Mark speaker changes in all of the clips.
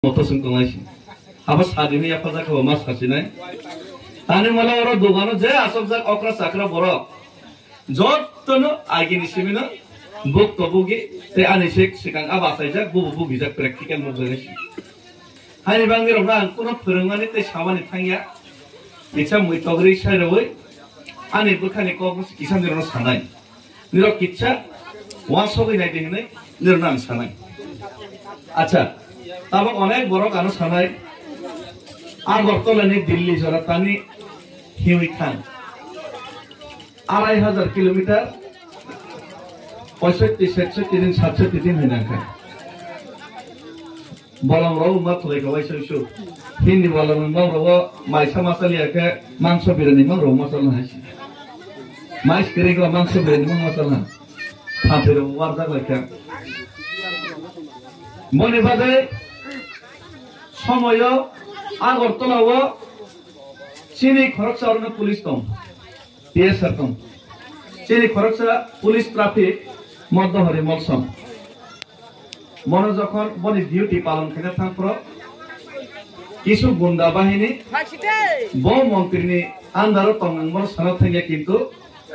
Speaker 1: motor sengkongaisi. Apa saat ini apa tak kau mas kasih nai? Tani malah orang dogan je asal zak okra sakra borok. Jod tono agi nisimina buk tobugi te anisek sekang apa saja bubu bisa praktikal menggunakan. Hari bangir orang kono perengani te sawan itangya. Kita mui togri saya rawai. Ane bukan ekor kisan dirono sanai. Niro kita wasogi nai dihne nirnan sanai. Acha. Tabak onek borok anu sanai. Agartala ni Delhi Jaratani Hiwikan 2500 kilometer 65-67 दिन 67 दिन हिँड्नका बलम रौ मथले गवाइसो हिन्दी बलम मौ रौ माइसा मसलियाके मांस बिरानी मौ रौ मसला हासि माइस करेको मांस बिरानी मौ मसला थापेरो वारजा लायका मने बादे समय Agartala Chini Khoroksa police tom, PSR tom. Chini Khoroksa police traffic Modohari Molsom. Monozakon body duty palon Kenatan Pro Kisu Bunda Bahini Bo Montrini Andarotong and Mosanatanga Kinto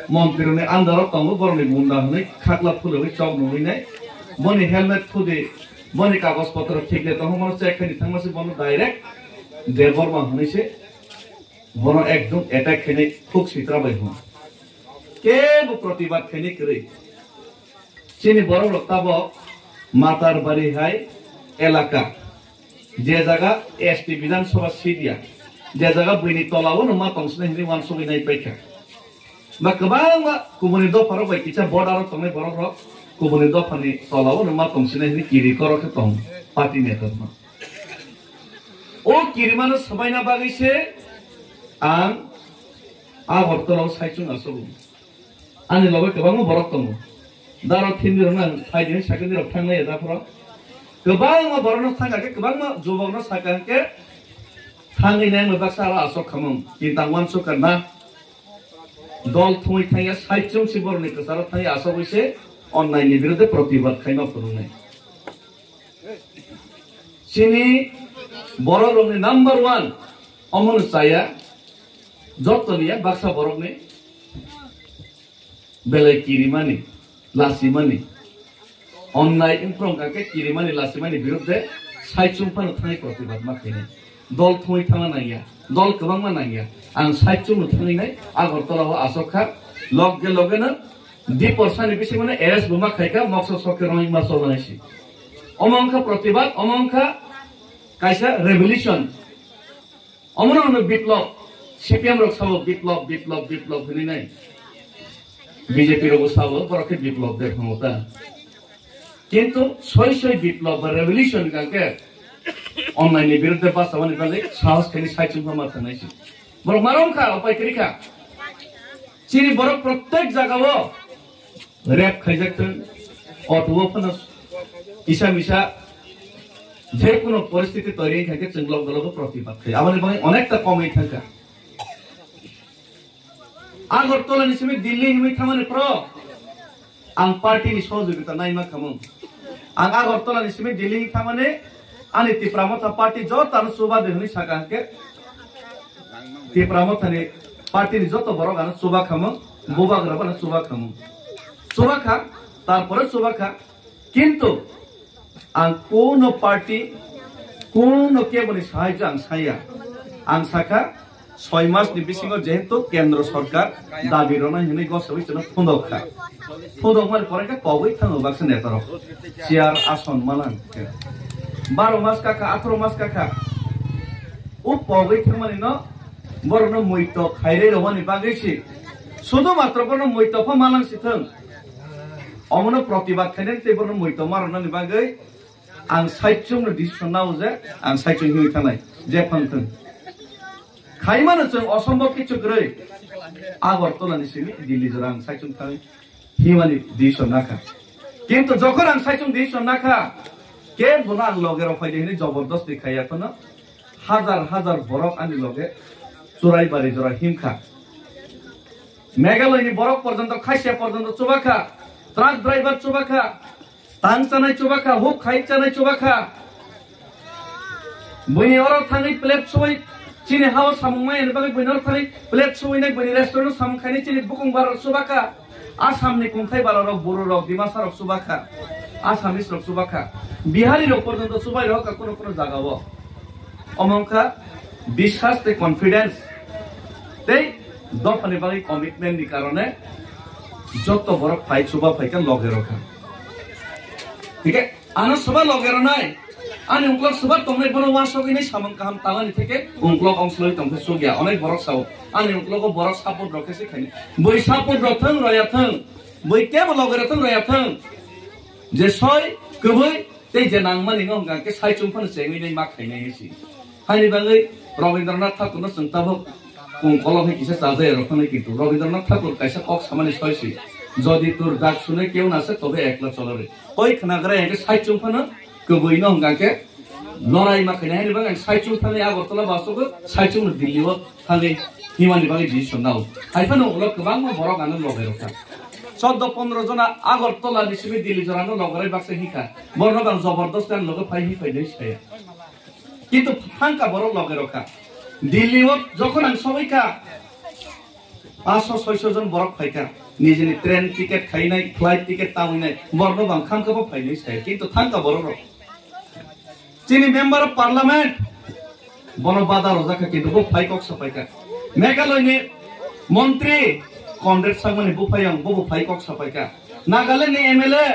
Speaker 1: Montirone Andarotong Borni Bunda Katla Pulu Chog Novine Boni helmet to the Monica Hospital ticket the Homo second Thomas Bono direct Devor Mahanice Bono Ekdum attack Kenny Cook Sitra by whom. Kebu Protibat Kenny Kri Chini Boro Tabo Matar Bari High Elaka Jezaga ST Bidan Sova Sidia Jezaga Bini Tolawan Matons Henry one so in a baker. Makabanga Kumunido Paroba Kitcha border of Tome Boro Kumunido Pani Tolawan Matons Henry Kiri Korokatom Party Netoma. O Kirimano Sabina Bagise and Agartala Saichun Asobu. And the Lovacabango Borotomo. Daro Tinderman, hiding secondary of Tanga Zapora. Kabanga Borono Tanga, Kabanga, Jubano Sakanke, Tangi name of Basara so common. Kintan Sokana Dol Tuitaya Saichun Sibornica Sarataya, so we say, online Nibiru the Protibat kind of Rune. Chini Borok ni number 1 Omon saya Jotonia Baksa Borok ni Belai Kirimani Lasimani Online improng kake Kirimani Lasimani birutde Saichumpan uthai protibat makine Dol thui thama naiya Dol kabang ma naiya Ang Saichum uthai nai Agartala wa asokha Logge na 2% ni bisi mane AS buma khaika Mokso soke roi maso banaisi Omongka protibat Omongka Kaisa revolution. Omona biplop. CPM rok sabo biplop hini nai. BJP rok sabo boroke biplop dekhota. Kintu soy biplop ba revolution kanke online ni birudde ba samani bale sahas khani saichum ma thanai. Borok marom kha opai krika. Chini borok prottek jagao rap khaijakten auto panas isa misa যে কোনো পরিস্থিতি তৈরি থাকে চেঙ্গলক দলক প্রতিবাদ করে আমাদের ভাই অনেকটা কমই থাকে আগরতলা নিসিমে দিল্লি হিমি থামানে প্র আং পার্টি নি সহযোগিতা নাইমা খামু আং আগরতলা নিসিমে দিল্লি থামানে আনি তিপ্রামতা পার্টি যত আর সুবা দেহনি সাকাকে তিপ্রামতানি পার্টি নি যত বড় গান সুবা খামু গোবাগরা বানা সুবা খামু সুবা খা তারপরে সুবা খা কিন্তু Ang kono party kono keboni sahaja ang saya ang saka 6 mas ni bisingo jehetu kendro sarkar dabi rona hini gosawi chono phondokha phondokmar poreka koboi thango baksa netaro chair ason malan 12 mas kaka 18 mas kaka o koboi thangmani no borno moito khaire rowani bagesi শুধু মাত্র কোন মইতফা মালাং সিথং অমন প্রতিবাদ খাইনেন তে borno moito maroni bagai Ang Saichum no decision now je ang Saichum hui thanai je phangthun khaimana chung asambhav kichu grei Agartala ni simi Delhi jorang Saichum thai himani decision nakha kintu jokhon ang Saichum decision nakha ke bona ang loger ofaide hini jabardast dikhai ekhona হাজার borok ani loge churai bari jora himkha Meghalaya ni borok porjonto khaisia porjonto chubakha truck driver chubakha Tang chanai chubakha, hook khai chanai chubakha, বইনি ওরা থাকি plate সবাই চিনি হাওয়া সামুমাই এনে বাকি বইনি ওরা থাকি প্লেট সবাই নাই বইনি রেস্টুরেন্ট সামু খাইনি চিনি বুকুং বার সুবাকা আসামনি কুমথাই বার rock Bodo rock Dimasa rock সুবাকা আসামিস রক সুবাকা বিহারি রক পর্যন্ত সবাই রক কোনো কোনো জায়গাও অমংকা বিশ্বাস তে কনফিডেন্স তেই দফানি বাকি কমিটমেন্ট নি কারণে যত বড় ফাই সুবা ফাইকা লগে রখা ঠিক আছে আনা সবা লগের নাই আনি উংক্লক সবা তোমরা বড় ওয়াসগি নাই সামন কাহাম তালানি থেকে উংক্লক অংশলই তোমকে সুগিয়া অনেক বড় সাও আনি উংক্লক বড় সাপোর্ট রকেছে খানি বই সাপোর্ট রথং রয়াথং বই কেব লগের রথং রয়াথং যে সয় কবই তেই যে নাংমানি গঙ্গাকে সাই চুমফান চেঙ্গি নাই মা খাইনাই হেসি হানি বাঙ্গই রবীন্দ্রনাথ ঠাকুরনো সন্তাবক কলমে কিসে চাজে রকমই কিন্তু রবীন্দ্রনাথ ঠাকুর কাইসা কক সামানি সয়সি যদি তোর ডাক শুনে কেউ নাচে তবে একলা চলরে ওই খানাগরে একে সাই চুমফানো কবই নঙ্গাকে লড়াই মাখাই না হেনিবাং সাই চুমফানি আগরতলা বাসক সাই চুম দিল্লিও থাঙ্গি হিমানি বাঙ্গি ডিসিশন নাও হাইফানো ওলা গোबां বড় গানো লগে রখা 14-15 जना আগরতলা নিসিবি দিল্লি জরানো লগরে বাক্সে হিকা বর্ণবাং জবরদস্ত গান লগে ফাই হিফাই দেই ছায়া কিন্তু ফাঙ্কা বড় লগে রখা দিল্লিও যখন আমি সবাইকা 500-600 জন বড় ফাইকা নিজে ট্রেন টিকেট খাই নাই ফ্লাইট টিকেট তামই নাই বর্ণবাং খামকাবো ফাই দেই ছায়া কিন্তু ফাঙ্কা বড় রক চিনি মেম্বার অফ পার্লামেন্ট বন বাদা রজাকা কিন্তু বো ফাই কক সাপাইকা মেঘালয়নি মন্ত্রী কমরেড সাংমানি বুফাইয়াং বো ফাই কক সাপাইকা নাগাল্যান্ডনি এমএলএ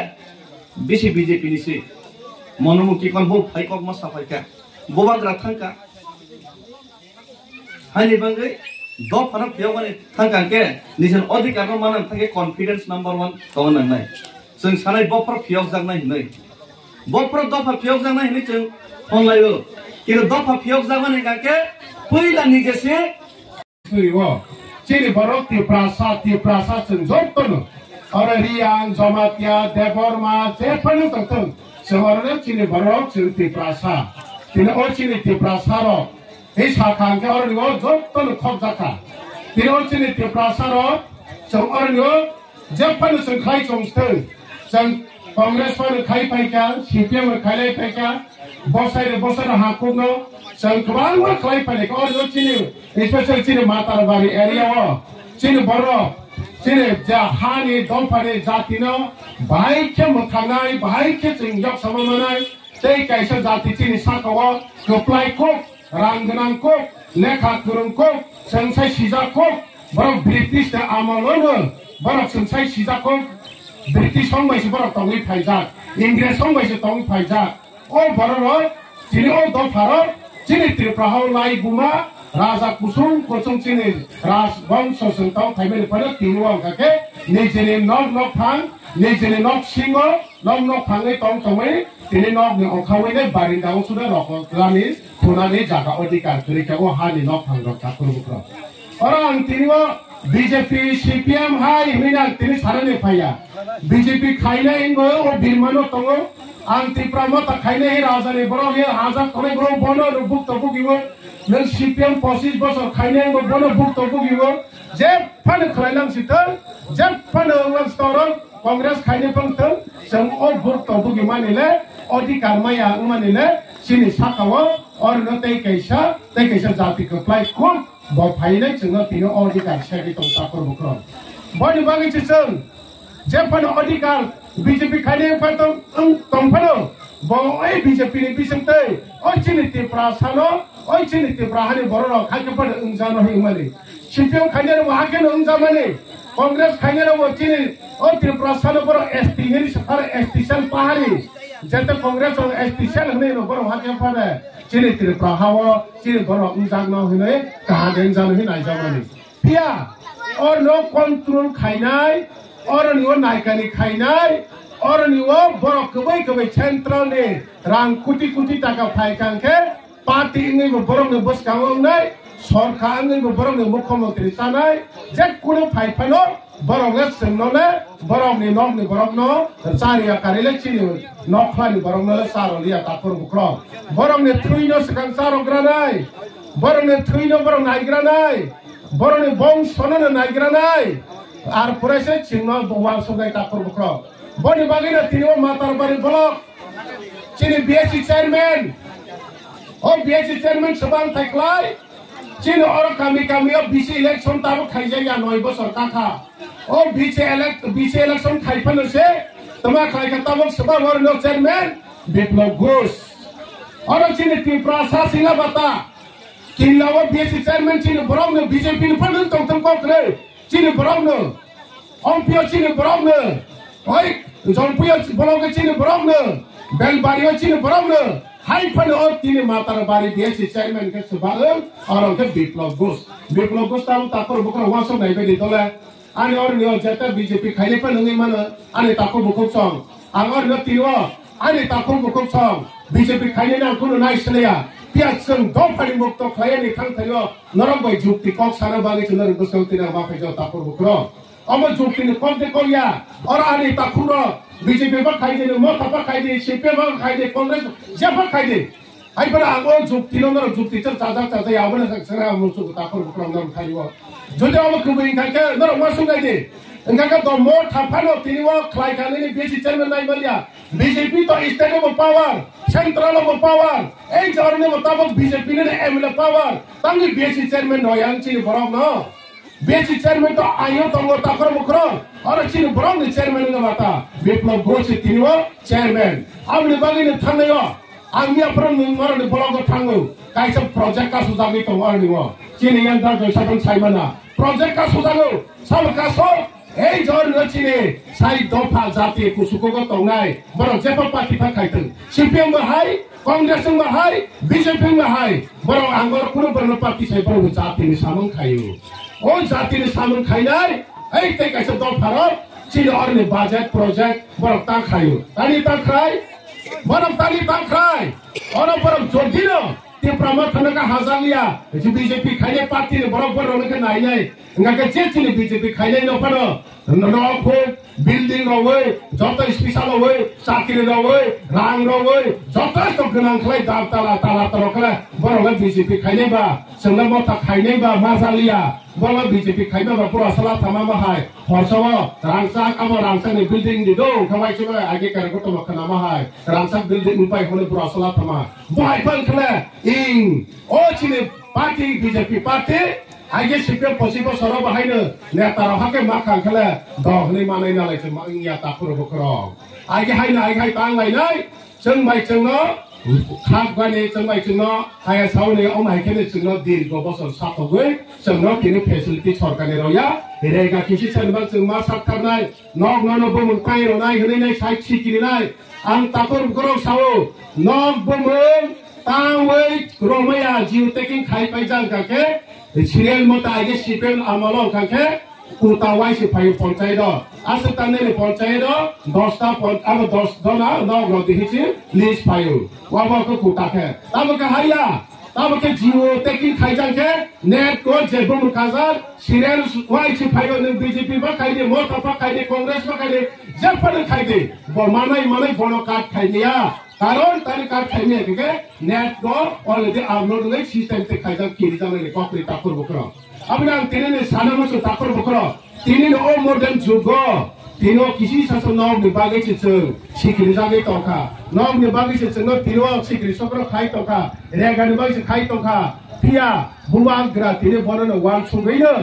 Speaker 1: বেশি বিজেপি নিছি মনোমুখী কোন বো ফাই কক মা সাপাইকা बोबाग्रा थांका हानि बांगै द फाना फियावगानि थांका के निजन अधिकार मानन थांगे कॉन्फिडेंस नंबर 1 तवन नाय जों सानाय बफर फियाव जागनाय हिनै बफर दफा फियाव जागनाय हिनै जों अनलाइबो किरो दफा फियाव जागनाय गाके पहिला निजेसे
Speaker 2: सुइवो चिनि बरक ति प्रासा जों जतन अरे रियां जमातिया देबरमा जेफानु ततन सहरने चिनि बरक जों ति प्रासा तिने ओचिनि ति प्रासारो ए साखांके अरनिगो जतन खबजाखा तिने ओचिनि ति प्रासारो जों अरनिगो जेफानु जों खाइ जोंस्ते जों कांग्रेस पर खाइ पाइका सीपीएम खाइ पाइका बसाइरे हाकुनो जों गोबां खाइ पाइका अरनिगो चिनि स्पेशल चिनि मातारबारि एरियाव चिनि बरो चिनि जा हानि दंफानि जातिनो बाइके मोखानाय बाइके जों यक समानाय तै कायसा जाति चिनि साकाव गोप्लायको रांगनांको लेखा गोरोंको संसाय सिजाको बर ब्रिटिश दा आमलनो बर संसाय सिजाको ब्रिटिश संबायसे बर तंगै फाइजा इंग्लिश संबायसे तंगै फाइजा ओ बररो चिनि ओ दफारो चिनि त्रिपुराहाव लाई बुमा राजा कुसुम कोसुम चिनि राजवंश संताव थाइबेनि पर तिनुवा काके निजेनि नक फां निजेनि नक सिंगो नक फाङै तंमै तिनि नक नि अंखावैने बारिन्दाव सुदा रखलानि खुनानि जागा अधिकार तरिकाव हानि नक फां रखा करबुक्र अरां तिनिवा बीजेपी सीपीएम हाय मिना तिनि सारानि फाया बीजेपी खाइले इंगो ओ बिरमानो तंगो आं त्रिपुरामता खाइले राजानि बरो हे हाजा खनै बरो बनो रुबुक तबुगिवो नों सीपीएम 25 बोसोर खाइले इंगो बनो बुक तबुगिवो जे फानो खलायलांसिथों जे फानो वास्तर कांग्रेस खाइले पंथों जों ओ बुक तबुगि मानिले अधिकार माया मानिले चिनि साकाव और न तै कैसा जाति को फ्लाइ को ब फाइले जों तिनो अधिकार सेगि तंता करबुक्र बनि बागै जों जे फानो अधिकार बीजेपी खाइले फातो तंफानो ब ओइ बीजेपी नि बिसंतै ओइ चिनि त्रिपुरासानो ओइ चिनि त्रिपुराहानि बरनो खाके पड उंजानो हिमानि सीपीएम खाइले वाके उंजामानि कांग्रेस खाइले चिनि ओ त्रिपुरासानो बर एसटी नि सफार एसटीसन पाहारि जेते कांग्रेस और एसटीसन हने नो बर वाके पड चिनि त्रिपुराहाव चिनि बर उंजानो हिनै काहादेन जानो हि नायजामानि पिया और नो कंट्रोल खाइनाय और निव नायकानि खाइनाय और निव बर कबै सेंट्रल नि रां कोटी टाका फाइकांके पार्टी इंगै बरंनो बसकांगनाय सरकार इंगै बरंनो मुख्यमंत्री जानाय जे कुनो फाइफानो बरंनो सोंनोले बरंनि नकनि बरंनो चारिया कारिले चिनि नखलानि बरंनो सारलिया तापर बुख्र बरंनि थुइनो सकां सारग्रानाय बरंनि थुइनो बरं नायग्रानाय बरंनि बंशनो नायग्रानाय आर पुरेसे चिन्ह बवा सगाय तापर बुख्र बनि बागैनो तिनिव मातारबारि block Chini BSc chairman O BSC chairman sebang thaklai chini oro kami BC election tabu khaijai ya 9 bosor kaka o BC election khaipan se tama khai ka tabu sebang oro no chairman Biplab Ghosh oro chini Tripura Sila bata kinlawa BSC chairman chini borong no BJP ni panun tong tong kre chini borong no Ompio chini borong no oi Jompuyo borong chini borong no Belbario chini borong no hai pan o tini matar bari BSC chairman ke sebang oro ke Biplab Ghosh tahu takor bukra waso nai be ditole ani or nio jata BJP khaile pan ngi mana ani takor bukok song angor no tiwa ani takor bukok song BJP khaile na kuno nai sleya pia seng do phali mukto khaye ni thang thayo norom bai jukti kok sara bagi chunar gusau tina ba phajo takor bukro amar jukti ni kom de koya or ani takuro BJP ba khaide ni mo thapa khaide CPM ba khaide Congress japa khaide ai para angor jukti no jukti char chaja yabana sara musu takor bukro ngam khaiwa jojo am kubuin khake nor masu gaide engka do mo thapano tiniwa khlai khalini BSC chairman nai balia BJP to state of power central of power ei jorne mutabak BJP ne ML power tangi BSC chairman noyang chini borong no BSC chairman to ayo tongo takor mukro ora chini borong ni chairman ne bata Biplab Ghosh tiniwa chairman amni bagi ne thanayo angya pram nungmar ne bolong ko thangu kaisa project ka sujami to warni wo chini yang dar jo sabang saimana project ka sujago sab ka so ei jor no chini sai dopa jati kusuko ko tongai borong jepa party pa khaiteng CPM ba hai Congress ba hai BJP ba hai borong angor kuno borno party sai borong jati ni samang khayo o jati ni samang khainai ei te kaisa dopa ro chini or ni budget project borong ta khayo tani ta khai borong tani ta khai ora borong jodino te pramatana ka hazalia BJP khaile party ni borong borong ke nai nai ngaka chechini BJP khaile no pano no ko building ro wei joto special wei sakire ro wei rang ro wei joto to gnang khlai dab tala taro khala borong BJP khaile ba sengna mo ta khaile ba mazalia borong BJP khaile ba pura sala thama ma hai horsawa rangsa amo rangsa ni building di do khamai chuma age kar ko to khana ma hai rangsa building upai hole pura sala thama bai pan khala ing o chini party BJP party age CPM possible soro bahaina neta ro hake ma khang khala dog ni manai na lai chuma ya ta puro bokro age haina age hai tang lai nai cheng bai cheng no khak bani cheng bai cheng no hai sau ni om hai kene cheng no dir go boson sa to goi cheng no kini facility sorkar ni ro ya re ga kisi chen bang cheng ma sak thar nai nog no bomun kai ro nai hne nai sai chikini nai ang takor bokro sao nog bomun tang wei romaya jiu taking khai pai jang ka ke serial mota age CPM amalo kake utawai si payu ponchai do asatane ni ponchai do 10 ta abo 10 dona no go dihichi list payu waba ko kutake tabo ka haya tabo ke jiu taking khai jang ke net ko jebum kazar serial wai si payu ni BJP ba khai de mota pa khai de Congress ba khai de jepan khai de bo manai bono kat khai niya karon tani kar khaime ke net go already upload ngai system te khaida kiri jang ni kokri takor bokro abna tene ne sana mo takor bokro tini no modern jugo tino kisi saso no ni bage chi chung sikri jang ni toka no ni bage chi chung no tino sikri sokro khai toka rega ni bage khai toka pia buwang gra tini bono no wang sungai no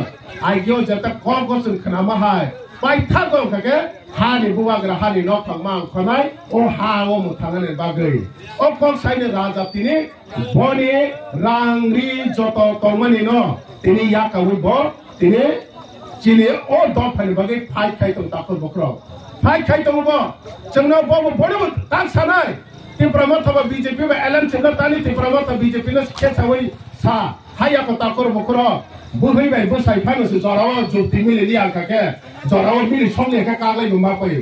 Speaker 2: ai gyo jata kom ko chung khana ma hai pai thago kake hani buwagra hani nok pangmang khanai o ha o muthangane bagai o kom saine raja tini boni rangri joto tomani no tini ya kawi bo tini chini o do phani bagai phai khai tong takor bokro phai khai tong bo chengno bo bono tak sanai tin pramoth ba BJP ba LM chengno tani tin pramoth BJP no khechawai sa haya ko takor bokro buhai bai busai phano se jorawa jukti mili liang ka ke jorawa mili songle ka ka lai ma pa yu